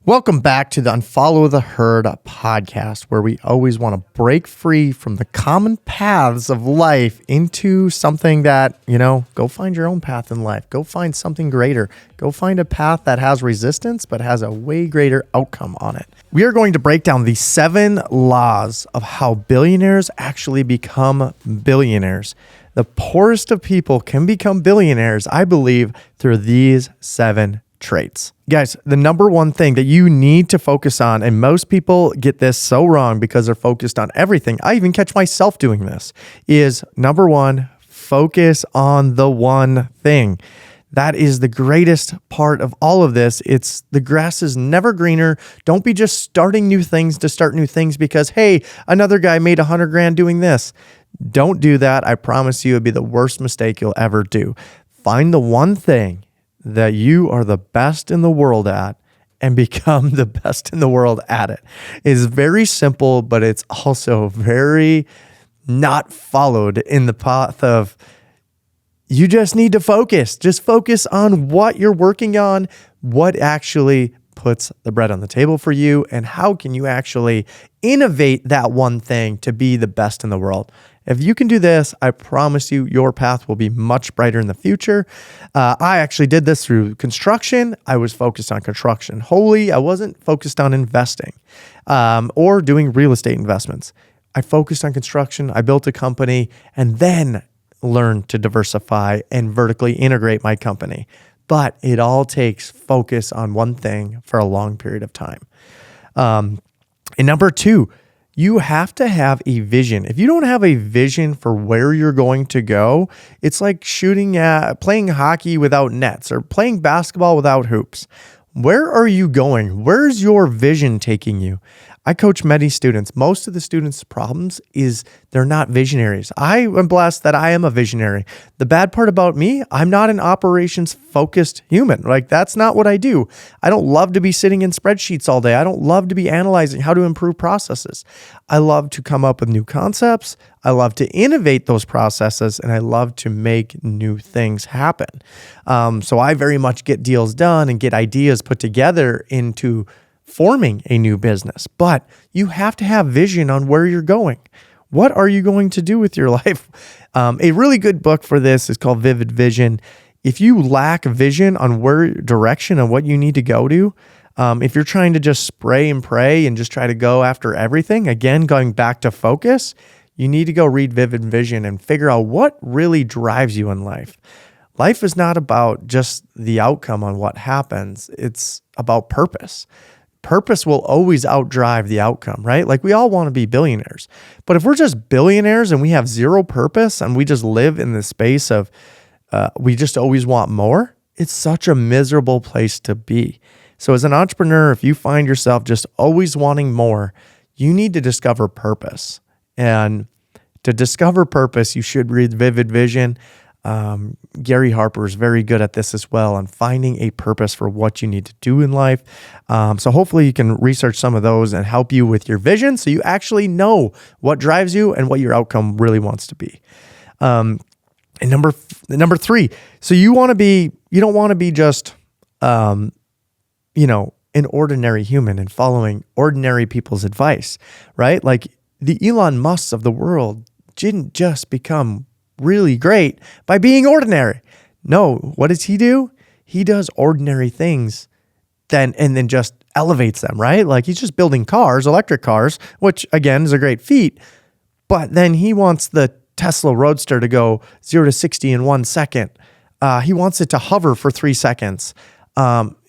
Welcome back to the Unfollow the Herd podcast, where we always want to break free from the common paths of life into something that, go find your own path in life. Go find something greater. Go find a path that has resistance, but has a way greater outcome on it. We are going to break down the 7 laws of how billionaires actually become billionaires. The poorest of people can become billionaires, I believe, through these 7 traits. Guys, the number one thing that you need to focus on, and most people get this so wrong because they're focused on everything. I even catch myself doing this, is number 1, focus on the one thing. That is the greatest part of all of this. It's the grass is never greener. Don't be just starting new things to start new things because, hey, another guy made $100,000 doing this. Don't do that. I promise you it'd be the worst mistake you'll ever do. Find the one thing that you are the best in the world at and become the best in the world at it. It's very simple, but it's also very not followed in the path of you just need to focus. Just focus on what you're working on, what actually puts the bread on the table for you, and how can you actually innovate that one thing to be the best in the world. If you can do this, I promise you your path will be much brighter in the future. I actually did this through construction. I was focused on construction wholly. I wasn't focused on investing or doing real estate investments. I focused on construction. I built a company and then learned to diversify and vertically integrate my company. But it all takes focus on one thing for a long period of time. And number 2, you have to have a vision. If you don't have a vision for where you're going to go, it's like playing hockey without nets or playing basketball without hoops. Where are you going? Where's your vision taking you? I coach many students. Most of the students' problems is they're not visionaries. I am blessed that I am a visionary. The bad part about me, I'm not an operations-focused human. Like, that's not what I do. I don't love to be sitting in spreadsheets all day. I don't love to be analyzing how to improve processes. I love to come up with new concepts. I love to innovate those processes, and I love to make new things happen. So I very much get deals done and get ideas put together into forming a new business, but you have to have vision on where you're going. What are you going to do with your life? A really good book for this is called Vivid Vision. If you lack vision on where direction and what you need to go to, if you're trying to just spray and pray and just try to go after everything, again, going back to focus, you need to go read Vivid Vision and figure out what really drives you in life. Life is not about just the outcome on what happens. It's about purpose. Purpose will always outdrive the outcome, right? Like, we all want to be billionaires. But if we're just billionaires and we have zero purpose and we just live in the space of we just always want more, it's such a miserable place to be. So as an entrepreneur, if you find yourself just always wanting more, you need to discover purpose. And to discover purpose, you should read Vivid Vision. Gary Harper is very good at this as well, on finding a purpose for what you need to do in life. So hopefully you can research some of those and help you with your vision so you actually know what drives you and what your outcome really wants to be. And number 3, so you don't want to be just, an ordinary human and following ordinary people's advice, right? Like, the Elon Musks of the world didn't just become really great by being ordinary. No, what does he do? He does ordinary things and then just elevates them, right? Like, he's just building cars, electric cars, which again is a great feat. But then he wants the Tesla Roadster to go 0 to 60 in 1 second. He wants it to hover for 3 seconds.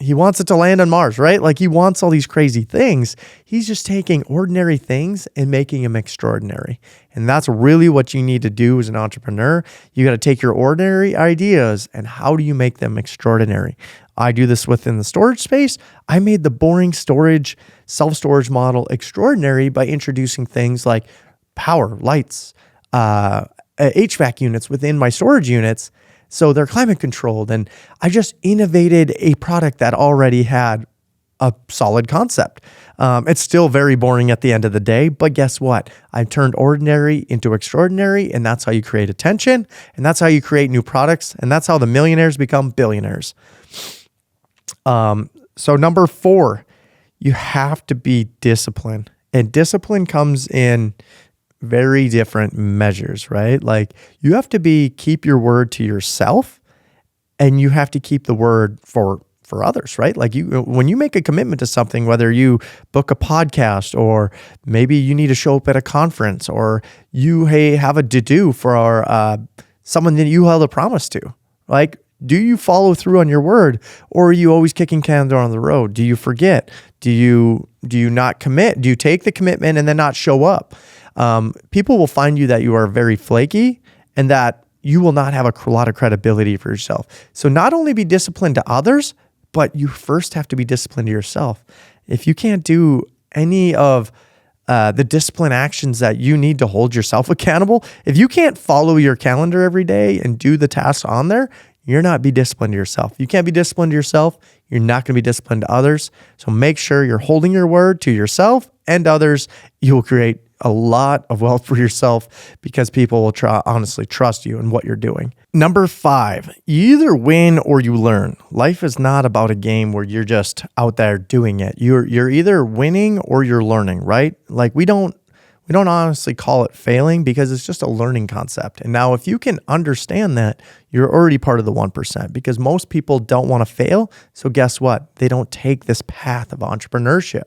He wants it to land on Mars, right? Like, he wants all these crazy things. He's just taking ordinary things and making them extraordinary. And that's really what you need to do as an entrepreneur. You got to take your ordinary ideas and how do you make them extraordinary? I do this within the storage space. I made the boring storage, self-storage model extraordinary by introducing things like power, lights, HVAC units within my storage units. So they're climate controlled. And I just innovated a product that already had a solid concept. It's still very boring at the end of the day, but guess what? I turned ordinary into extraordinary, and that's how you create attention, and that's how you create new products, and that's how the millionaires become billionaires. So number 4, you have to be disciplined. And discipline comes in very different measures, right? Like you have to keep your word to yourself, and you have to keep the word for others, right? Like when you make a commitment to something, whether you book a podcast or maybe you need to show up at a conference or you have a to-do for someone that you held a promise to, like, do you follow through on your word, or are you always kicking cans down the road? Do you forget? Do you not commit? Do you take the commitment and then not show up? People will find you that you are very flaky and that you will not have a lot of credibility for yourself. So not only be disciplined to others, but you first have to be disciplined to yourself. If you can't do any of the discipline actions that you need to hold yourself accountable, if you can't follow your calendar every day and do the tasks on there, you're not be disciplined to yourself. You can't be disciplined to yourself. You're not going to be disciplined to others. So make sure you're holding your word to yourself and others. You will create a lot of wealth for yourself because people will honestly trust you and what you're doing. Number 5, you either win or you learn. Life is not about a game where you're just out there doing it. You're either winning or you're learning, right? Like we don't honestly call it failing because it's just a learning concept. And now if you can understand that, you're already part of the 1% because most people don't want to fail. So guess what? They don't take this path of entrepreneurship.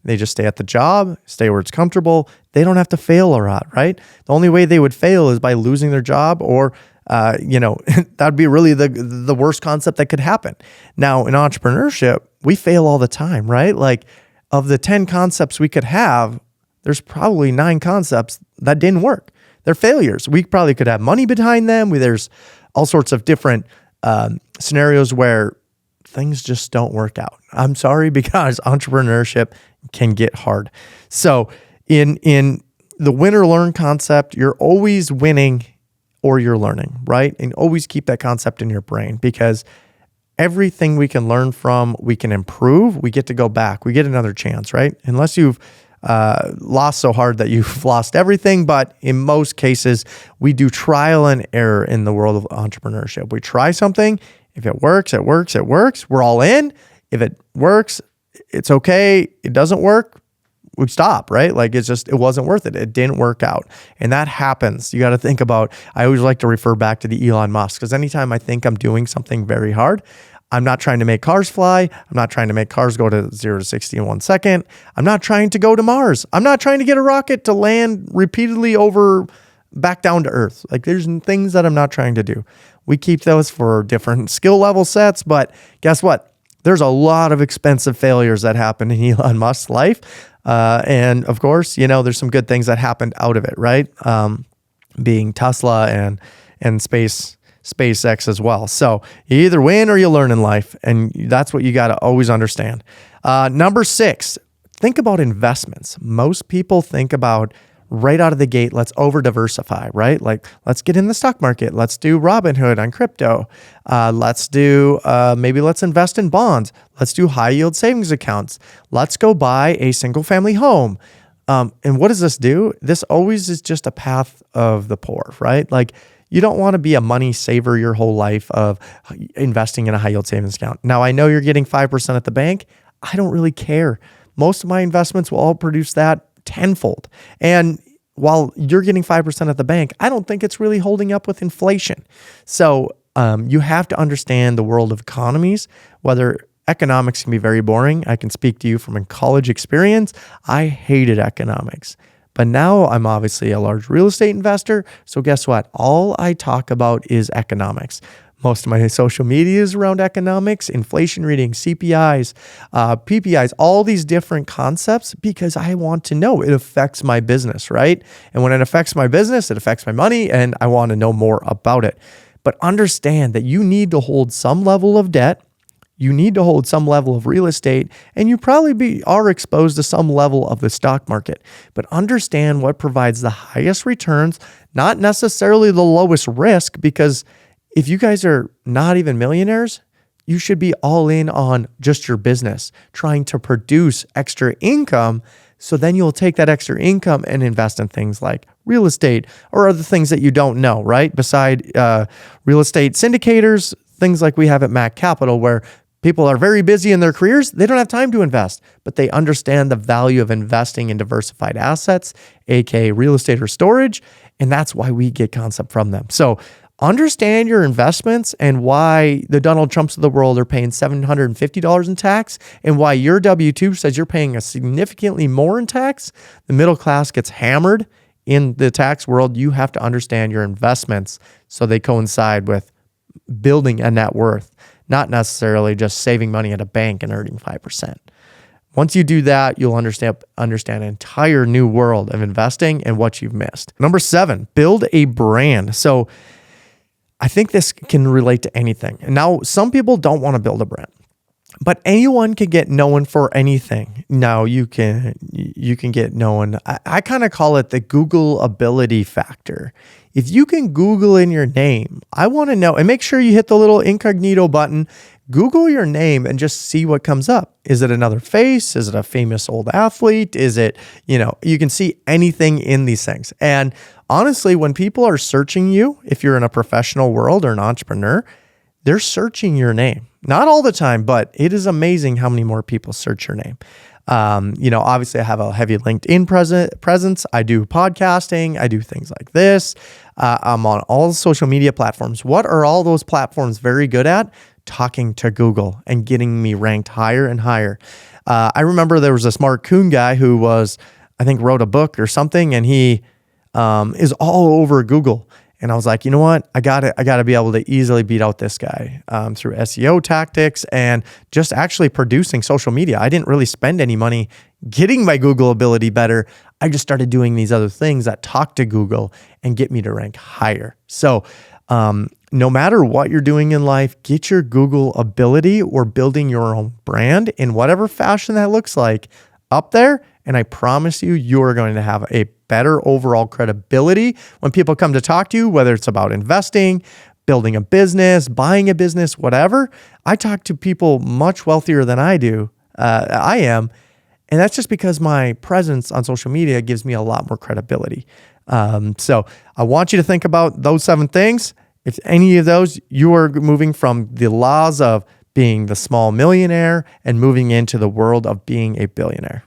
They just stay at the job, stay where it's comfortable. They don't have to fail a lot, right? The only way they would fail is by losing their job or that'd be really the worst concept that could happen. Now in entrepreneurship, we fail all the time, right? Like of the 10 concepts we could have, there's probably 9 concepts that didn't work. They're failures. We probably could have money behind them. There's all sorts of different scenarios where things just don't work out. I'm sorry, because entrepreneurship can get hard. So in the win or learn concept, you're always winning or you're learning, right? And always keep that concept in your brain because everything we can learn from, we can improve. We get to go back. We get another chance, right? Unless you've lost so hard that you've lost everything. But in most cases, we do trial and error in the world of entrepreneurship. We try something. If it works, it works, it works. We're all in. If it works, it's okay. It doesn't work, we stop, right? Like it wasn't worth it. It didn't work out. And that happens. You got to think about, I always like to refer back to the Elon Musk because anytime I think I'm doing something very hard, I'm not trying to make cars fly. I'm not trying to make cars go to 0 to 60 in 1 second. I'm not trying to go to Mars. I'm not trying to get a rocket to land repeatedly back down to Earth. Like there's things that I'm not trying to do. We keep those for different skill level sets, but guess what? There's a lot of expensive failures that happen in Elon Musk's life. And of course, there's some good things that happened out of it, right? Being Tesla and SpaceX as well. So you either win or you learn in life. And that's what you got to always understand. Number 6, think about investments. Most people think about right out of the gate, let's over diversify, right? Like let's get in the stock market. Let's do Robinhood on crypto. Let's invest in bonds. Let's do high yield savings accounts. Let's go buy a single family home. And what does this do? This always is just a path of the poor, right? Like you don't want to be a money saver your whole life of investing in a high yield savings account. Now I know you're getting 5% at the bank. I don't really care. Most of my investments will all produce that tenfold. And while you're getting 5% at the bank, I don't think it's really holding up with inflation. So you have to understand the world of economies, whether economics can be very boring. I can speak to you from a college experience. I hated economics, but now I'm obviously a large real estate investor. So guess what? All I talk about is economics. Most of my social media is around economics, inflation readings, CPIs, PPIs, all these different concepts because I want to know it affects my business, right? And when it affects my business, it affects my money and I want to know more about it. But understand that you need to hold some level of debt. You need to hold some level of real estate and you probably are exposed to some level of the stock market. But understand what provides the highest returns, not necessarily the lowest risk, because if you guys are not even millionaires, you should be all in on just your business, trying to produce extra income. So then you'll take that extra income and invest in things like real estate or other things that you don't know, right? Beside real estate syndicators, things like we have at Mac Capital, where People are very busy in their careers. They don't have time to invest, but they understand the value of investing in diversified assets, aka real estate or storage. And that's why we get concept from them. So understand your investments and why the Donald Trumps of the world are paying $750 in tax and why your W-2 says you're paying a significantly more in tax. The middle class gets hammered in the tax world. You have to understand your investments so they coincide with building a net worth, not necessarily just saving money at a bank and earning 5%. Once you do that, you'll understand an entire new world of investing and what you've missed. Number 7, build a brand. So I think this can relate to anything. And now some people don't want to build a brand, but anyone can get known for anything. Now you can get known. I kind of call it the Google ability factor. If you can Google in your name, I want to know, and make sure you hit the little incognito button, Google your name and just see what comes up. Is it another face? Is it a famous old athlete? Is it, you can see anything in these things. And honestly, when people are searching you, if you're in a professional world or an entrepreneur, they're searching your name. Not all the time, but it is amazing how many more people search your name. Obviously I have a heavy LinkedIn presence. I do podcasting. I do things like this. I'm on all social media platforms. What are all those platforms very good at? Talking to Google and getting me ranked higher and higher. I remember there was a smart coon guy who wrote a book or something, and he is all over Google. And I was like, you know what? I got to be able to easily beat out this guy through SEO tactics and just actually producing social media. I didn't really spend any money getting my Google ability better. I just started doing these other things that talk to Google and get me to rank higher. So no matter what you're doing in life, get your Google ability or building your own brand in whatever fashion that looks like up there. And I promise you are going to have a better overall credibility when people come to talk to you, whether it's about investing, building a business, buying a business, whatever. I talk to people much wealthier than I am. And that's just because my presence on social media gives me a lot more credibility. So I want you to think about those 7 things. If any of those, you are moving from the laws of being the small millionaire and moving into the world of being a billionaire.